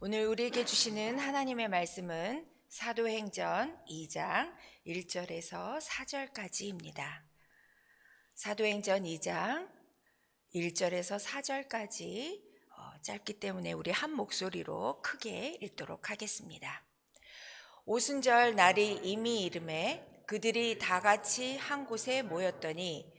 오늘 우리에게 주시는 하나님의 말씀은 사도행전 2장 1절에서 4절까지입니다. 사도행전 2장 1절에서 4절까지 짧기 때문에 우리 한 목소리로 크게 읽도록 하겠습니다. 오순절 날이 이미 이름에 그들이 다 같이 한 곳에 모였더니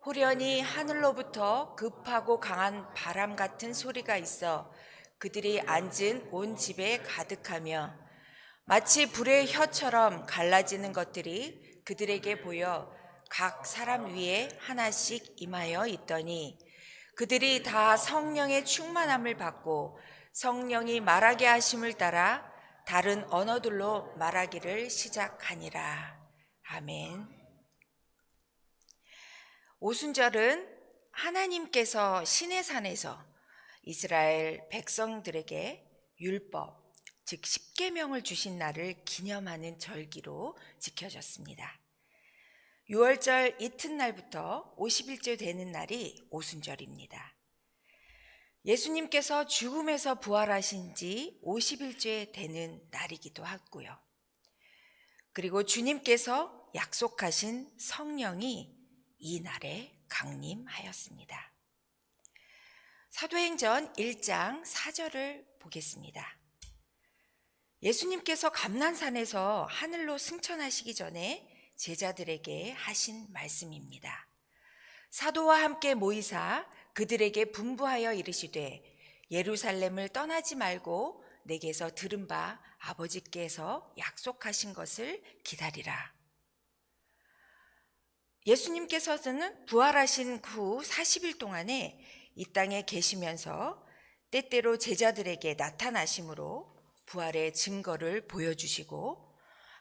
호련히 하늘로부터 급하고 강한 바람 같은 소리가 있어 그들이 앉은 온 집에 가득하며 마치 불의 혀처럼 갈라지는 것들이 그들에게 보여 각 사람 위에 하나씩 임하여 있더니 그들이 다 성령의 충만함을 받고 성령이 말하게 하심을 따라 다른 언어들로 말하기를 시작하니라. 아멘. 오순절은 하나님께서 시내산에서 이스라엘 백성들에게 율법, 즉 십계명을 주신 날을 기념하는 절기로 지켜졌습니다. 6월절 이튿날부터 50일째 되는 날이 오순절입니다. 예수님께서 죽음에서 부활하신 지 50일째 되는 날이기도 하고요. 그리고 주님께서 약속하신 성령이 이 날에 강림하였습니다. 사도행전 1장 4절을 보겠습니다. 예수님께서 감난산에서 하늘로 승천하시기 전에 제자들에게 하신 말씀입니다. 사도와 함께 모이사 그들에게 분부하여 이르시되 예루살렘을 떠나지 말고 내게서 들은 바 아버지께서 약속하신 것을 기다리라. 예수님께서는 부활하신 후 40일 동안에 이 땅에 계시면서 때때로 제자들에게 나타나심으로 부활의 증거를 보여주시고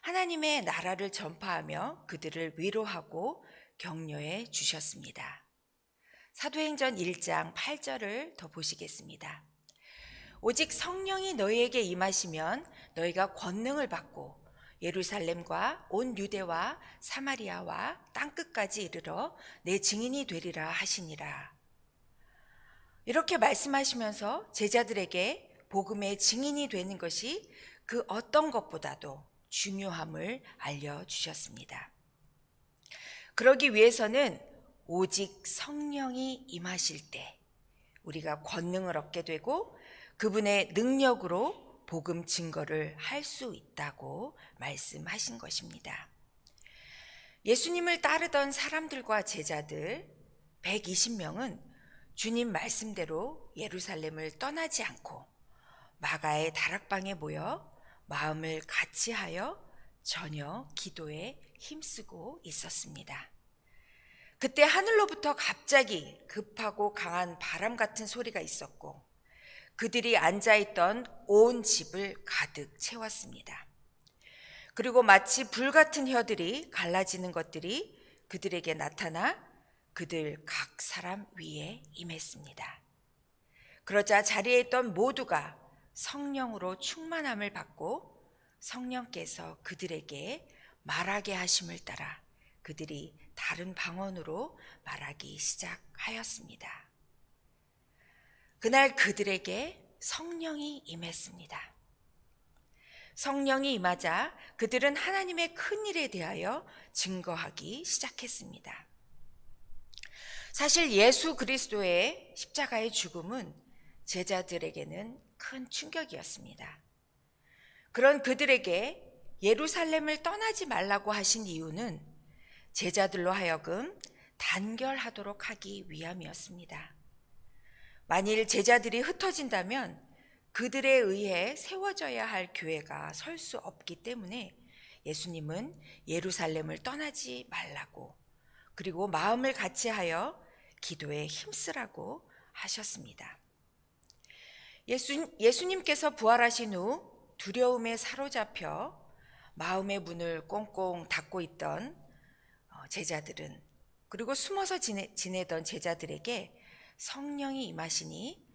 하나님의 나라를 전파하며 그들을 위로하고 격려해 주셨습니다. 사도행전 1장 8절을 더 보시겠습니다. 오직 성령이 너희에게 임하시면 너희가 권능을 받고 예루살렘과 온 유대와 사마리아와 땅끝까지 이르러 내 증인이 되리라 하시니라. 이렇게 말씀하시면서 제자들에게 복음의 증인이 되는 것이 그 어떤 것보다도 중요함을 알려주셨습니다. 그러기 위해서는 오직 성령이 임하실 때 우리가 권능을 얻게 되고 그분의 능력으로 복음 증거를 할 수 있다고 말씀하신 것입니다. 예수님을 따르던 사람들과 제자들 120명은 주님 말씀대로 예루살렘을 떠나지 않고 마가의 다락방에 모여 마음을 같이하여 저녁 기도에 힘쓰고 있었습니다. 그때 하늘로부터 갑자기 급하고 강한 바람 같은 소리가 있었고 그들이 앉아있던 온 집을 가득 채웠습니다. 그리고 마치 불 같은 혀들이 갈라지는 것들이 그들에게 나타나 그들 각 사람 위에 임했습니다. 그러자 자리에 있던 모두가 성령으로 충만함을 받고 성령께서 그들에게 말하게 하심을 따라 그들이 다른 방언으로 말하기 시작하였습니다. 그날 그들에게 성령이 임했습니다. 성령이 임하자 그들은 하나님의 큰 일에 대하여 증거하기 시작했습니다. 사실 예수 그리스도의 십자가의 죽음은 제자들에게는 큰 충격이었습니다. 그런 그들에게 예루살렘을 떠나지 말라고 하신 이유는 제자들로 하여금 단결하도록 하기 위함이었습니다. 만일 제자들이 흩어진다면 그들에 의해 세워져야 할 교회가 설 수 없기 때문에 예수님은 예루살렘을 떠나지 말라고 그리고 마음을 같이하여 기도에 힘쓰라고 하셨습니다. 예수님께서 부활하신 후 두려움에 사로잡혀 마음의 문을 꽁꽁 닫고 있던 제자들은 그리고 숨어서 지내던 제자들에게 성령이 임하시니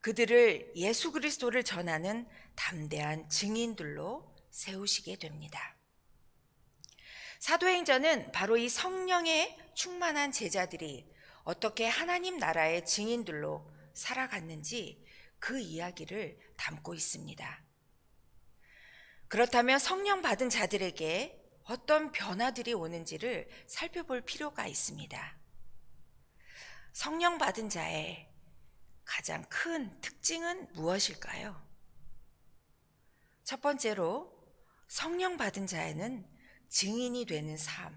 그들을 예수 그리스도를 전하는 담대한 증인들로 세우시게 됩니다. 사도행전은 바로 이 성령에 충만한 제자들이 어떻게 하나님 나라의 증인들로 살아갔는지 그 이야기를 담고 있습니다. 그렇다면 성령 받은 자들에게 어떤 변화들이 오는지를 살펴볼 필요가 있습니다. 성령 받은 자의 가장 큰 특징은 무엇일까요? 첫 번째로 성령 받은 자에는 증인이 되는 삶,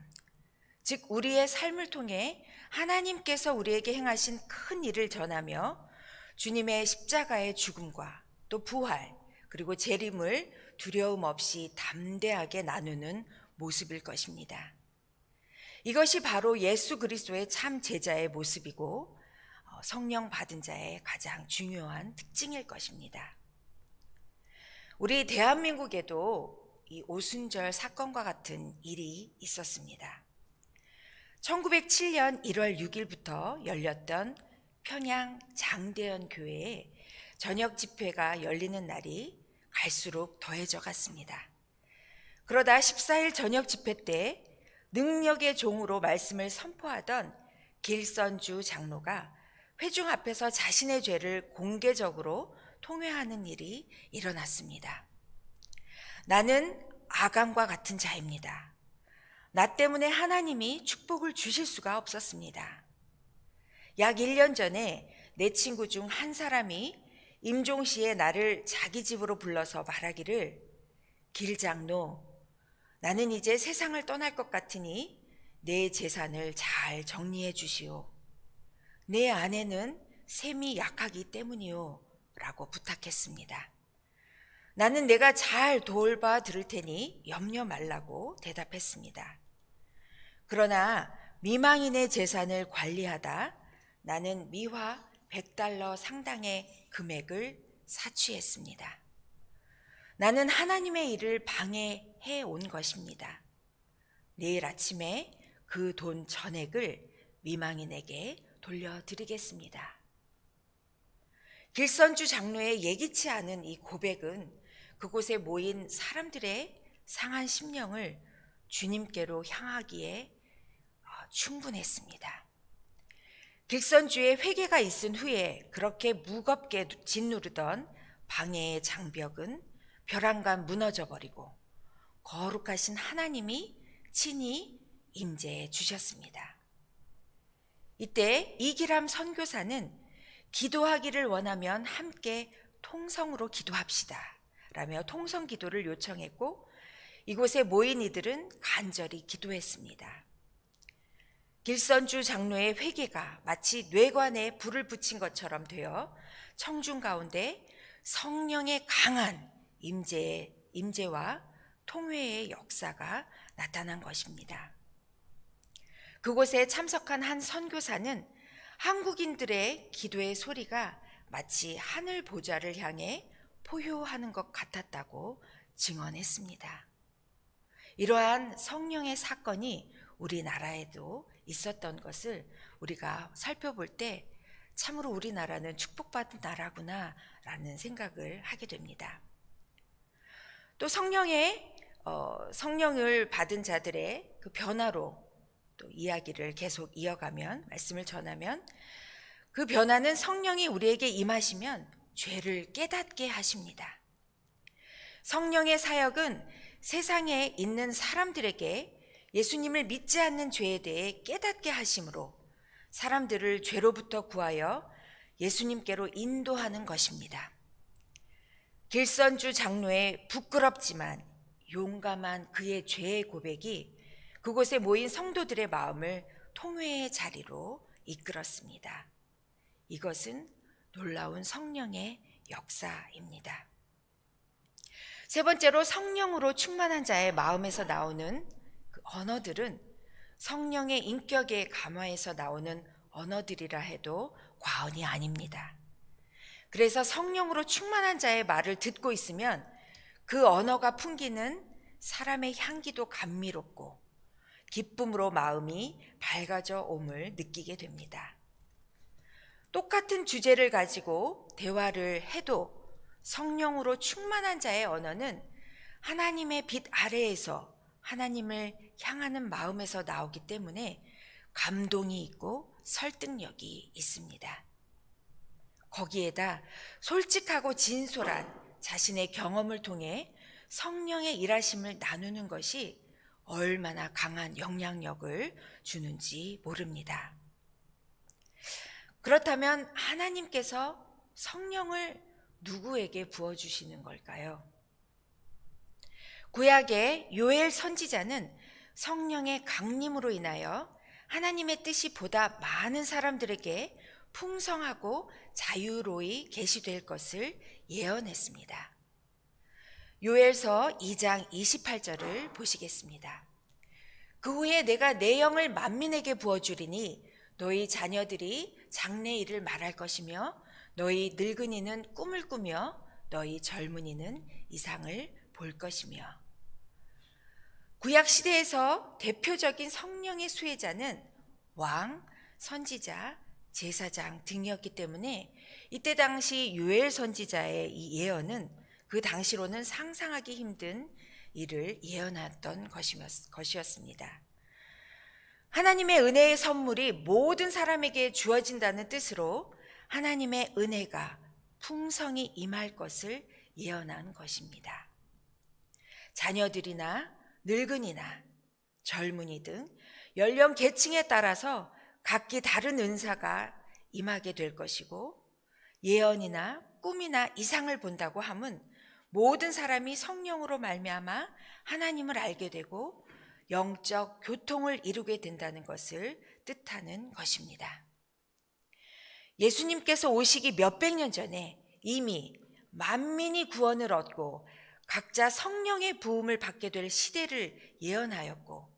즉 우리의 삶을 통해 하나님께서 우리에게 행하신 큰 일을 전하며 주님의 십자가의 죽음과 또 부활, 그리고 재림을 두려움 없이 담대하게 나누는 모습일 것입니다. 이것이 바로 예수 그리스도의 참 제자의 모습이고 성령 받은 자의 가장 중요한 특징일 것입니다. 우리 대한민국에도 이 오순절 사건과 같은 일이 있었습니다. 1907년 1월 6일부터 열렸던 평양 장대현 교회에 저녁 집회가 열리는 날이 갈수록 더해져 갔습니다. 그러다 14일 저녁 집회 때 능력의 종으로 말씀을 선포하던 길선주 장로가 회중 앞에서 자신의 죄를 공개적으로 통회하는 일이 일어났습니다. 나는 아간과 같은 자입니다. 나 때문에 하나님이 축복을 주실 수가 없었습니다. 약 1년 전에 내 친구 중 한 사람이 임종시에 나를 자기 집으로 불러서 말하기를, 길장로, 나는 이제 세상을 떠날 것 같으니 내 재산을 잘 정리해 주시오. 내 아내는 셈이 약하기 때문이오. 라고 부탁했습니다. 나는 내가 잘 돌봐 들을 테니 염려 말라고 대답했습니다. 그러나 미망인의 재산을 관리하다 나는 미화 100달러 상당의 금액을 사취했습니다. 나는 하나님의 일을 방해해 온 것입니다. 내일 아침에 그 돈 전액을 미망인에게 돌려드리겠습니다. 길선주 장로의 예기치 않은 이 고백은 그곳에 모인 사람들의 상한 심령을 주님께로 향하기에 충분했습니다. 길선주의 회개가 있은 후에 그렇게 무겁게 짓누르던 방해의 장벽은 벼랑간 무너져 버리고 거룩하신 하나님이 친히 임재해 주셨습니다. 이때 이기람 선교사는 기도하기를 원하면 함께 통성으로 기도합시다 라며 통성 기도를 요청했고 이곳에 모인 이들은 간절히 기도했습니다. 길선주 장로의 회개가 마치 뇌관에 불을 붙인 것처럼 되어 청중 가운데 성령의 강한 임재와 통회의 역사가 나타난 것입니다. 그곳에 참석한 한 선교사는 한국인들의 기도의 소리가 마치 하늘 보좌를 향해 포효하는 것 같았다고 증언했습니다. 이러한 성령의 사건이 우리나라에도 있었던 것을 우리가 살펴볼 때 참으로 우리나라는 축복받은 나라구나 라는 생각을 하게 됩니다. 또 성령을 받은 자들의 그 변화로 또 이야기를 계속 이어가면, 말씀을 전하면, 그 변화는 성령이 우리에게 임하시면 죄를 깨닫게 하십니다. 성령의 사역은 세상에 있는 사람들에게 예수님을 믿지 않는 죄에 대해 깨닫게 하심으로 사람들을 죄로부터 구하여 예수님께로 인도하는 것입니다. 길선주 장로의 부끄럽지만 용감한 그의 죄의 고백이 그곳에 모인 성도들의 마음을 통회의 자리로 이끌었습니다. 이것은 놀라운 성령의 역사입니다. 세 번째로 성령으로 충만한 자의 마음에서 나오는 그 언어들은 성령의 인격의 감화에서 나오는 언어들이라 해도 과언이 아닙니다. 그래서 성령으로 충만한 자의 말을 듣고 있으면 그 언어가 풍기는 사람의 향기도 감미롭고 기쁨으로 마음이 밝아져 옴을 느끼게 됩니다. 똑같은 주제를 가지고 대화를 해도 성령으로 충만한 자의 언어는 하나님의 빛 아래에서 하나님을 향하는 마음에서 나오기 때문에 감동이 있고 설득력이 있습니다. 거기에다 솔직하고 진솔한 자신의 경험을 통해 성령의 일하심을 나누는 것이 얼마나 강한 영향력을 주는지 모릅니다. 그렇다면 하나님께서 성령을 누구에게 부어주시는 걸까요? 구약의 요엘 선지자는 성령의 강림으로 인하여 하나님의 뜻이 보다 많은 사람들에게 풍성하고 자유로이 계시될 것을 예언했습니다. 요엘서 2장 28절을 보시겠습니다. 그 후에 내가 내 영을 만민에게 부어주리니 너희 자녀들이 장래일을 말할 것이며 너희 늙은이는 꿈을 꾸며 너희 젊은이는 이상을 볼 것이며. 구약 시대에서 대표적인 성령의 수혜자는 왕, 선지자, 제사장 등이었기 때문에 이때 당시 요엘 선지자의 이 예언은 그 당시로는 상상하기 힘든 일을 예언했던 것이었습니다. 하나님의 은혜의 선물이 모든 사람에게 주어진다는 뜻으로 하나님의 은혜가 풍성히 임할 것을 예언한 것입니다. 자녀들이나 늙은이나 젊은이 등 연령 계층에 따라서 각기 다른 은사가 임하게 될 것이고, 예언이나 꿈이나 이상을 본다고 함은 모든 사람이 성령으로 말미암아 하나님을 알게 되고 영적 교통을 이루게 된다는 것을 뜻하는 것입니다. 예수님께서 오시기 몇백 년 전에 이미 만민이 구원을 얻고 각자 성령의 부음을 받게 될 시대를 예언하였고,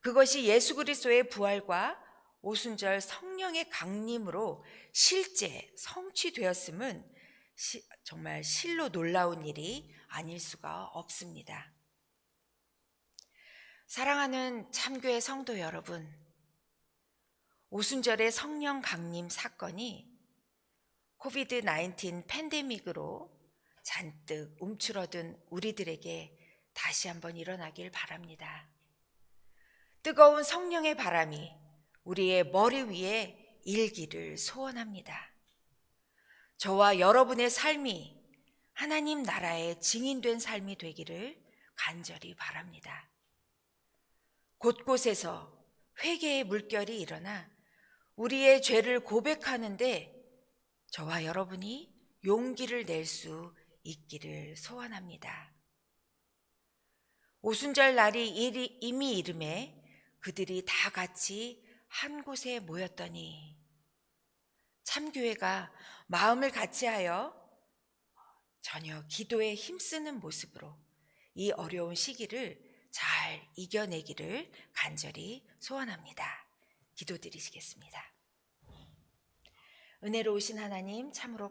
그것이 예수 그리스도의 부활과 오순절 성령의 강림으로 실제 성취되었음은 정말 실로 놀라운 일이 아닐 수가 없습니다. 사랑하는 참교회 성도 여러분, 오순절의 성령 강림 사건이 코비드-19 팬데믹으로 잔뜩 움츠러든 우리들에게 다시 한번 일어나길 바랍니다. 뜨거운 성령의 바람이 우리의 머리 위에 일기를 소원합니다. 저와 여러분의 삶이 하나님 나라의 증인된 삶이 되기를 간절히 바랍니다. 곳곳에서 회개의 물결이 일어나 우리의 죄를 고백하는데 저와 여러분이 용기를 낼 수 있기를 소원합니다. 오순절 날이 이미 이름에 그들이 다 같이 한 곳에 모였더니, 참교회가 마음을 같이하여 전혀 기도에 힘쓰는 모습으로 이 어려운 시기를 잘 이겨내기를 간절히 소원합니다. 기도드리시겠습니다. 은혜로우신 하나님, 참으로